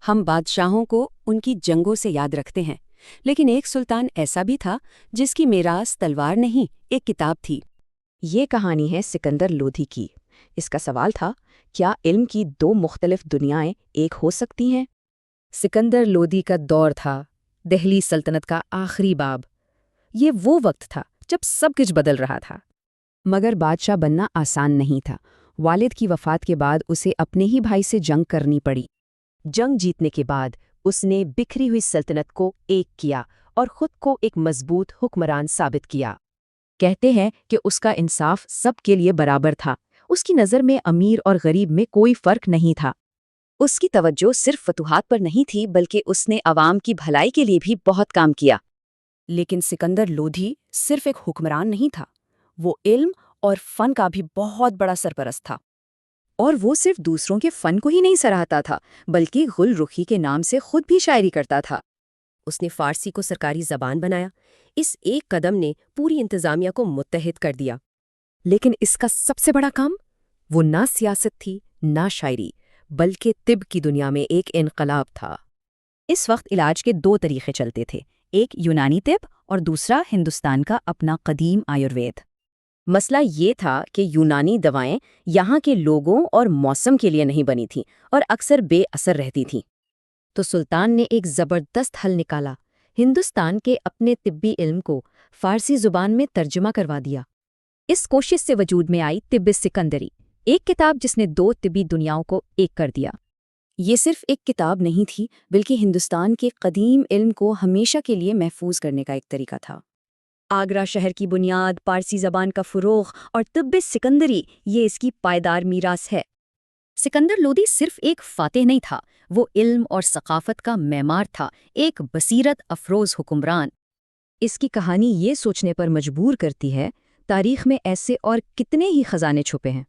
ہم بادشاہوں کو ان کی جنگوں سے یاد رکھتے ہیں، لیکن ایک سلطان ایسا بھی تھا جس کی میراث تلوار نہیں، ایک کتاب تھی۔ یہ کہانی ہے سکندر لودھی کی۔ اس کا سوال تھا، کیا علم کی دو مختلف دنیایں ایک ہو سکتی ہیں؟ سکندر لودھی کا دور تھا، دہلی سلطنت کا آخری باب۔ یہ وہ وقت تھا جب سب کچھ بدل رہا تھا۔ مگر بادشاہ بننا آسان نہیں تھا۔ والد کی وفات کے بعد اسے اپنے ہی بھائی سے جنگ کرنی پڑی۔ جنگ جیتنے کے بعد اس نے بکھری ہوئی سلطنت کو ایک کیا اور خود کو ایک مضبوط حکمران ثابت کیا۔ کہتے ہیں کہ اس کا انصاف سب کے لیے برابر تھا۔ اس کی نظر میں امیر اور غریب میں کوئی فرق نہیں تھا۔ اس کی توجہ صرف فتوحات پر نہیں تھی، بلکہ اس نے عوام کی بھلائی کے لیے بھی بہت کام کیا۔ لیکن سکندر لودھی صرف ایک حکمران نہیں تھا، وہ علم اور فن کا بھی بہت بڑا سرپرست تھا۔ اور وہ صرف دوسروں کے فن کو ہی نہیں سراہتا تھا، بلکہ غل رخی کے نام سے خود بھی شاعری کرتا تھا۔ اس نے فارسی کو سرکاری زبان بنایا۔ اس ایک قدم نے پوری انتظامیہ کو متحد کر دیا۔ لیکن اس کا سب سے بڑا کام، وہ نہ سیاست تھی نہ شاعری، بلکہ طب کی دنیا میں ایک انقلاب تھا۔ اس وقت علاج کے دو طریقے چلتے تھے، ایک یونانی طب اور دوسرا ہندوستان کا اپنا قدیم آیوروید۔ مسئلہ یہ تھا کہ یونانی دوائیں یہاں کے لوگوں اور موسم کے لیے نہیں بنی تھیں اور اکثر بے اثر رہتی تھیں۔ تو سلطان نے ایک زبردست حل نکالا، ہندوستان کے اپنے طبی علم کو فارسی زبان میں ترجمہ کروا دیا۔ اس کوشش سے وجود میں آئی طب سکندری، ایک کتاب جس نے دو طبی دنیاؤں کو ایک کر دیا۔ یہ صرف ایک کتاب نہیں تھی، بلکہ ہندوستان کے قدیم علم کو ہمیشہ کے لیے محفوظ کرنے کا ایک طریقہ تھا۔ آگرہ شہر کی بنیاد، پارسی زبان کا فروغ اور طب سکندری، یہ اس کی پائیدار میراث ہے۔ سکندر لودھی صرف ایک فاتح نہیں تھا، وہ علم اور ثقافت کا معمار تھا، ایک بصیرت افروز حکمران۔ اس کی کہانی یہ سوچنے پر مجبور کرتی ہے، تاریخ میں ایسے اور کتنے ہی خزانے چھپے ہیں